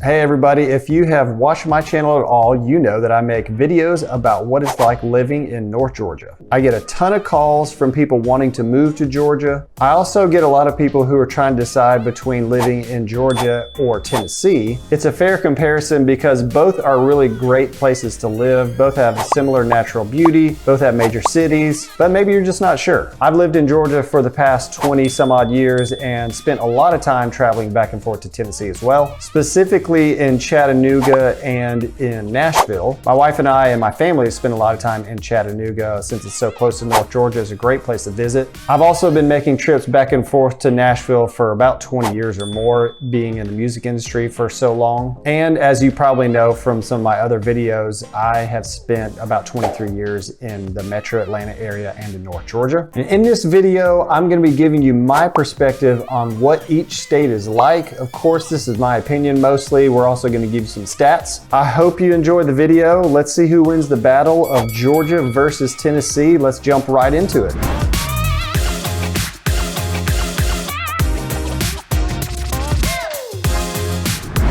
Hey everybody, if you have watched my channel at all, you know that I make videos about what it's like living in North Georgia. I get a ton of calls from people wanting to move to Georgia. I also get a lot of people who are trying to decide between living in Georgia or Tennessee. It's a fair comparison because both are really great places to live. Both have similar natural beauty, both have major cities, but maybe you're just not sure. I've lived in Georgia for the past 20 some odd years and spent a lot of time traveling back and forth to Tennessee as well. Specifically in Chattanooga and in Nashville. My wife and I and my family have spent a lot of time in Chattanooga since it's so close to North Georgia. It's a great place to visit. I've also been making trips back and forth to Nashville for about 20 years or more, being in the music industry for so long. And as you probably know from some of my other videos, I have spent about 23 years in the metro Atlanta area and in North Georgia. And in this video, I'm going to be giving you my perspective on what each state is like. Of course, this is my opinion mostly. We're also going to give you some stats. I hope you enjoyed the video. Let's see who wins the battle of Georgia versus Tennessee. Let's jump right into it.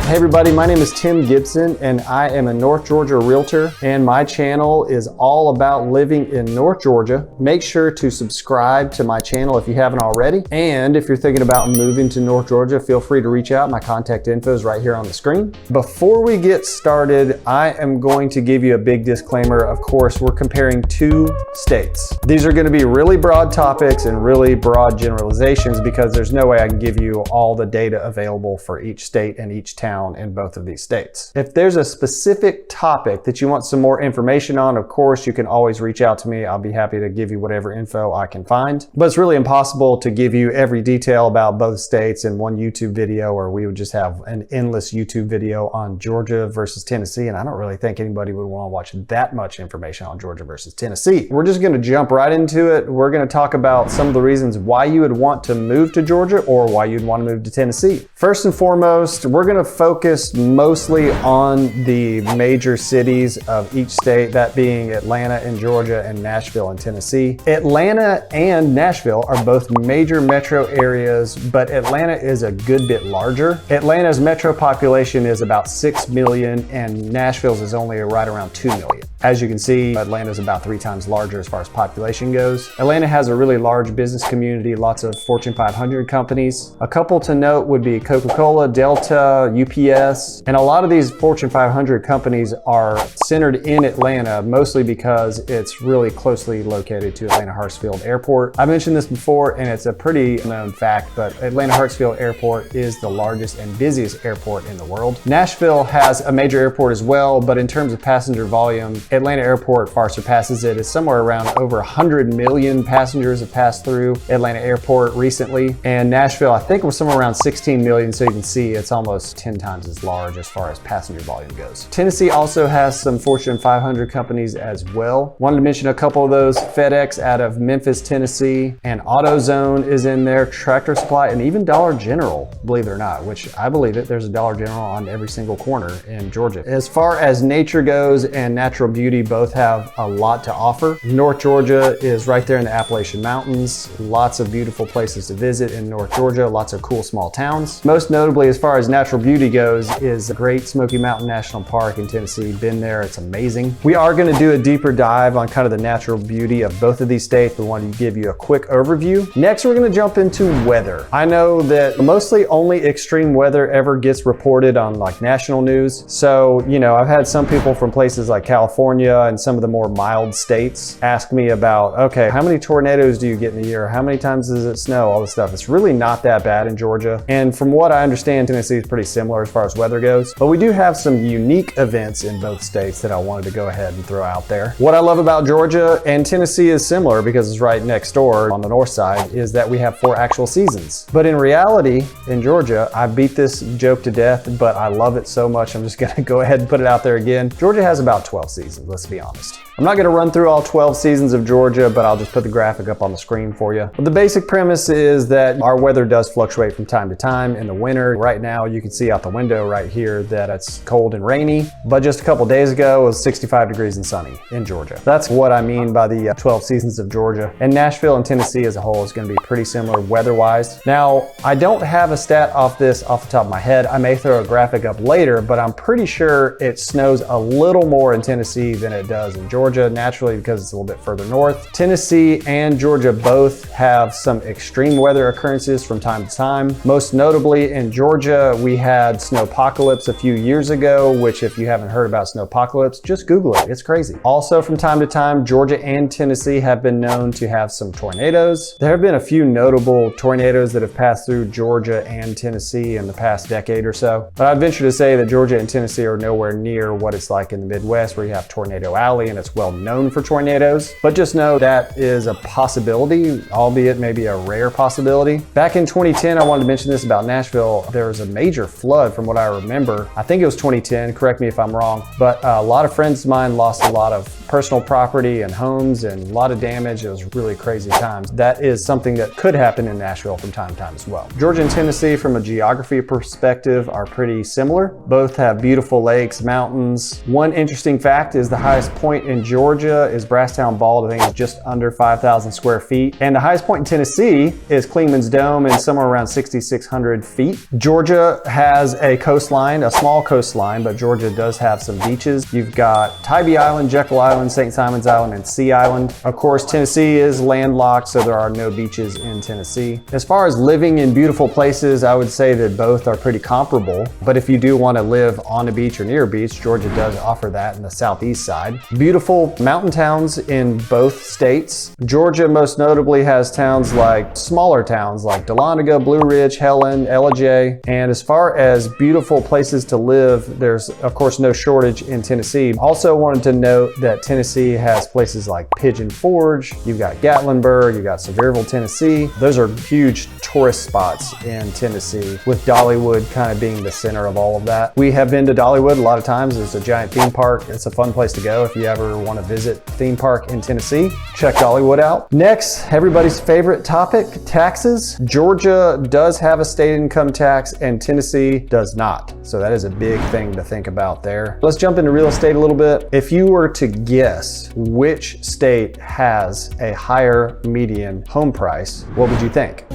Hey everybody, my name is Tim Gibson and I am a North Georgia realtor, and my channel is all about living in North Georgia. Make sure to subscribe to my channel if you haven't already. And if you're thinking about moving to North Georgia, feel free to reach out. My contact info is right here on the screen. Before we get started, I am going to give you a big disclaimer. Of course, we're comparing two states. These are going to be really broad topics and really broad generalizations because there's no way I can give you all the data available for each state and each town in both of these states. If there's a specific topic that you want some more information on, of course, you can always reach out to me. I'll be happy to give you whatever info I can find. But it's really impossible to give you every detail about both states in one YouTube video, or we would just have an endless YouTube video on Georgia versus Tennessee. And I don't really think anybody would want to watch that much information on Georgia versus Tennessee. We're just going to jump right into it. We're going to talk about some of the reasons why you would want to move to Georgia or why you'd want to move to Tennessee. First and foremost, we're going to focus mostly on the major cities of each state, that being Atlanta in Georgia and Nashville in Tennessee. Atlanta and Nashville are both major metro areas, but Atlanta is a good bit larger. Atlanta's metro population is about 6 million and Nashville's is only right around 2 million. As you can see, Atlanta is about 3 times larger as far as population goes. Atlanta has a really large business community, lots of Fortune 500 companies. A couple to note would be Coca-Cola, Delta, UPS, and a lot of these Fortune 500 companies are centered in Atlanta, mostly because it's really closely located to Atlanta Hartsfield Airport. I mentioned this before and it's a pretty known fact, but Atlanta Hartsfield Airport is the largest and busiest airport in the world. Nashville has a major airport as well, but in terms of passenger volume, Atlanta Airport far surpasses it. It's somewhere around over 100 million passengers have passed through Atlanta Airport recently. And Nashville, I think, was somewhere around 16 million. So you can see it's almost 10 times as large as far as passenger volume goes. Tennessee also has some Fortune 500 companies as well. Wanted to mention a couple of those. FedEx out of Memphis, Tennessee, and AutoZone is in there, Tractor Supply, and even Dollar General, believe it or not, which I believe it. There's a Dollar General on every single corner in Georgia. As far as nature goes and natural beauty, both have a lot to offer. North Georgia is right there in the Appalachian Mountains. Lots of beautiful places to visit in North Georgia, lots of cool small towns. Most notably, as far as natural beauty goes, is the Great Smoky Mountain National Park in Tennessee. Been there, it's amazing. We are going to do a deeper dive on kind of the natural beauty of both of these states. We wanted to give you a quick overview. Next, we're going to jump into weather. I know that mostly only extreme weather ever gets reported on like national news. So, you know, I've had some people from places like California and some of the more mild states ask me about, okay, how many tornadoes do you get in a year? How many times does it snow? All this stuff. It's really not that bad in Georgia. And from what I understand, Tennessee is pretty similar as far as weather goes. But we do have some unique events in both states that I wanted to go ahead and throw out there. What I love about Georgia and Tennessee is similar because it's right next door on the north side, is that we have 4 actual seasons. But in reality, in Georgia, I beat this joke to death, but I love it so much, I'm just gonna go ahead and put it out there again. Georgia has about 12 seasons, let's be honest. I'm not gonna run through all 12 seasons of Georgia, but I'll just put the graphic up on the screen for you. But the basic premise is that our weather does fluctuate from time to time. In the winter, right now, you can see out the window right here that it's cold and rainy, but just a couple days ago, it was 65 degrees and sunny in Georgia. That's what I mean by the 12 seasons of Georgia. And Nashville and Tennessee as a whole is gonna be pretty similar weather-wise. Now, I don't have a stat off the top of my head. I may throw a graphic up later, but I'm pretty sure it snows a little more in Tennessee than it does in Georgia, naturally because it's a little bit further north. Tennessee and Georgia both have some extreme weather occurrences from time to time. Most notably in Georgia, we had snowpocalypse a few years ago, which if you haven't heard about snowpocalypse, just Google it, it's crazy. Also from time to time, Georgia and Tennessee have been known to have some tornadoes. There have been a few notable tornadoes that have passed through Georgia and Tennessee in the past decade or so. But I'd venture to say that Georgia and Tennessee are nowhere near what it's like in the Midwest, where you have Tornado Alley and it's well known for tornadoes. But just know that is a possibility, albeit maybe a rare possibility. Back in 2010, I wanted to mention this about Nashville. There was a major flood from what I remember. I think it was 2010, correct me if I'm wrong, but a lot of friends of mine lost a lot of personal property and homes and a lot of damage. It was really crazy times. That is something that could happen in Nashville from time to time as well. Georgia and Tennessee from a geography perspective are pretty similar. Both have beautiful lakes, mountains. One interesting fact is the highest point in Georgia is Brasstown Bald. I think it's just under 5,000 square feet. And the highest point in Tennessee is Clingman's Dome and somewhere around 6,600 feet. Georgia has a coastline, a small coastline, but Georgia does have some beaches. You've got Tybee Island, Jekyll Island, St. Simon's Island, and Sea Island. Of course, Tennessee is landlocked, so there are no beaches in Tennessee. As far as living in beautiful places, I would say that both are pretty comparable. But if you do want to live on a beach or near a beach, Georgia does offer that in the southeast side. Beautiful mountain towns in both states. Georgia most notably has towns like smaller towns like Dahlonega, Blue Ridge, Helen, Ellijay. And as far as beautiful places to live, there's of course no shortage in Tennessee. Also wanted to note that Tennessee has places like Pigeon Forge, you've got Gatlinburg, you've got Sevierville, Tennessee. Those are huge tourist spots in Tennessee, with Dollywood kind of being the center of all of that. We have been to Dollywood a lot of times. It's a giant theme park. It's a fun place to go if you ever want to visit a theme park in Tennessee. Check Dollywood out. Next, everybody's favorite topic, taxes. Georgia does have a state income tax and Tennessee does not. So that is a big thing to think about there. Let's jump into real estate a little bit. If you were to guess which state has a higher median home price, what would you think?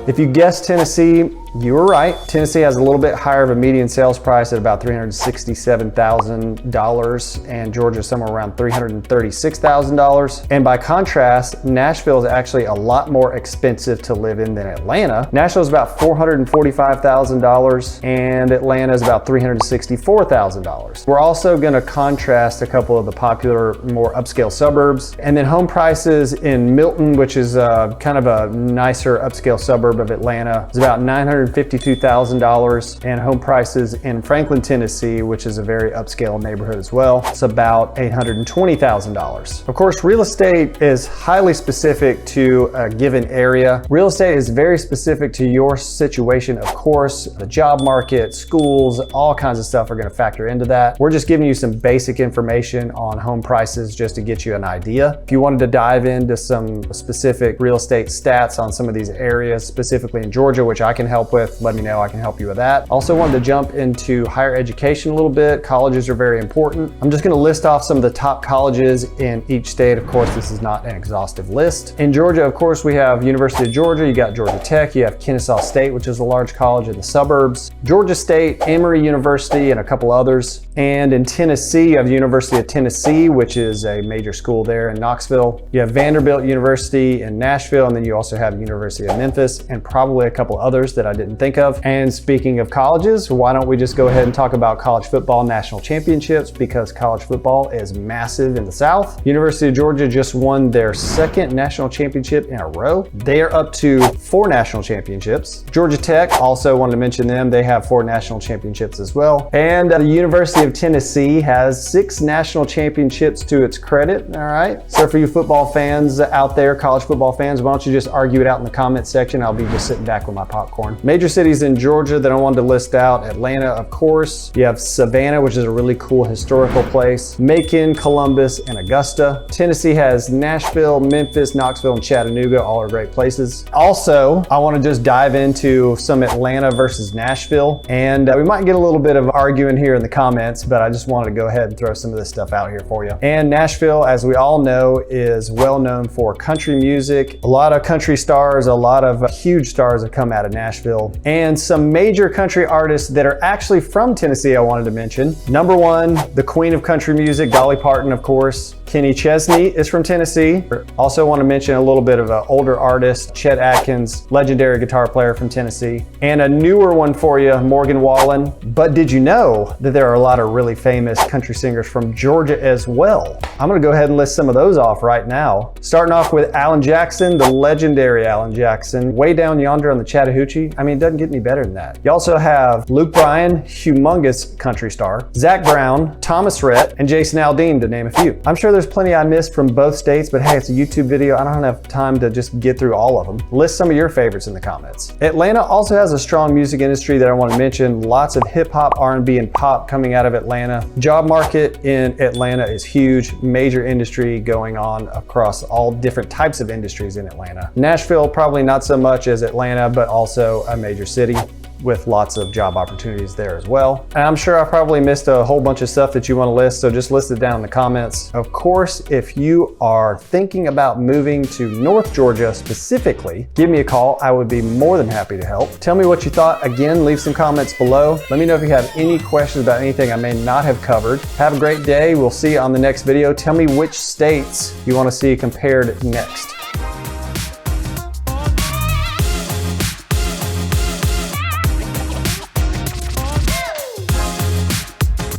If you guessed Tennessee, you were right. Tennessee has a little bit higher of a median sales price at about $367,000 and Georgia somewhere around $336,000. And by contrast, Nashville is actually a lot more expensive to live in than Atlanta. Nashville is about $445,000 and Atlanta is about $364,000. We're also going to contrast a couple of the popular, more upscale suburbs. And then home prices in Milton, which is kind of a nicer upscale suburb of Atlanta, is about $952,000, and home prices in Franklin, Tennessee, which is a very upscale neighborhood as well, it's about $820,000. Of course, real estate is highly specific to a given area. Real estate is very specific to your situation, of course. The job market, schools, all kinds of stuff are going to factor into that. We're just giving you some basic information on home prices just to get you an idea. If you wanted to dive into some specific real estate stats on some of these areas, specifically in Georgia, which I can help with, let me know, I can help you with that. Also wanted to jump into higher education a little bit. Colleges are very important. I'm just going to list off some of the top colleges in each state. Of course, this is not an exhaustive list. In Georgia, of course, we have University of Georgia, you got Georgia Tech, you have Kennesaw State, which is a large college in the suburbs, Georgia State, Emory University, and a couple others. And in Tennessee, you have the University of Tennessee, which is a major school there in Knoxville. You have Vanderbilt University in Nashville, and then you also have University of Memphis, and probably a couple others that I didn't think of. And speaking of colleges, why don't we just go ahead and talk about college football national championships, because college football is massive in the South. University of Georgia just won their second national championship in a row. They are up to 4 national championships. Georgia Tech, also wanted to mention them, they have 4 national championships as well. And the University of Tennessee has 6 national championships to its credit, all right? So for you football fans out there, college football fans, why don't you just argue it out in the comment section? I'll be just sitting back with my popcorn. Maybe Major cities in Georgia that I wanted to list out: Atlanta, of course. You have Savannah, which is a really cool historical place. Macon, Columbus, and Augusta. Tennessee has Nashville, Memphis, Knoxville, and Chattanooga. All are great places. Also, I want to just dive into some Atlanta versus Nashville. And we might get a little bit of arguing here in the comments, but I just wanted to go ahead and throw some of this stuff out here for you. And Nashville, as we all know, is well known for country music. A lot of country stars, a lot of huge stars have come out of Nashville. And some major country artists that are actually from Tennessee I wanted to mention. Number one, the queen of country music, Dolly Parton, of course. Kenny Chesney is from Tennessee. Also want to mention a little bit of an older artist, Chet Atkins, legendary guitar player from Tennessee. And a newer one for you, Morgan Wallen. But did you know that there are a lot of really famous country singers from Georgia as well? I'm going to go ahead and list some of those off right now. Starting off with Alan Jackson, the legendary Alan Jackson, way down yonder on the Chattahoochee. I mean, it doesn't get any better than that. You also have Luke Bryan, humongous country star, Zach Brown, Thomas Rhett, and Jason Aldean, to name a few. I'm sure there's plenty I missed from both states, but hey, it's a YouTube video. I don't have time to just get through all of them. List some of your favorites in the comments. Atlanta also has a strong music industry that I want to mention. Lots of hip hop, R&B, and pop coming out of Atlanta. Job market in Atlanta is huge. Major industry going on across all different types of industries in Atlanta. Nashville, probably not so much as Atlanta, but also a major city with lots of job opportunities there as well. And I'm sure I probably missed a whole bunch of stuff that you want to list, so just list it down in the comments. Of course, if you are thinking about moving to North Georgia specifically, give me a call. I would be more than happy to help. Tell me what you thought. Again, leave some comments below. Let me know if you have any questions about anything I may not have covered. Have a great day. We'll see you on the next video. Tell me which states you want to see compared next.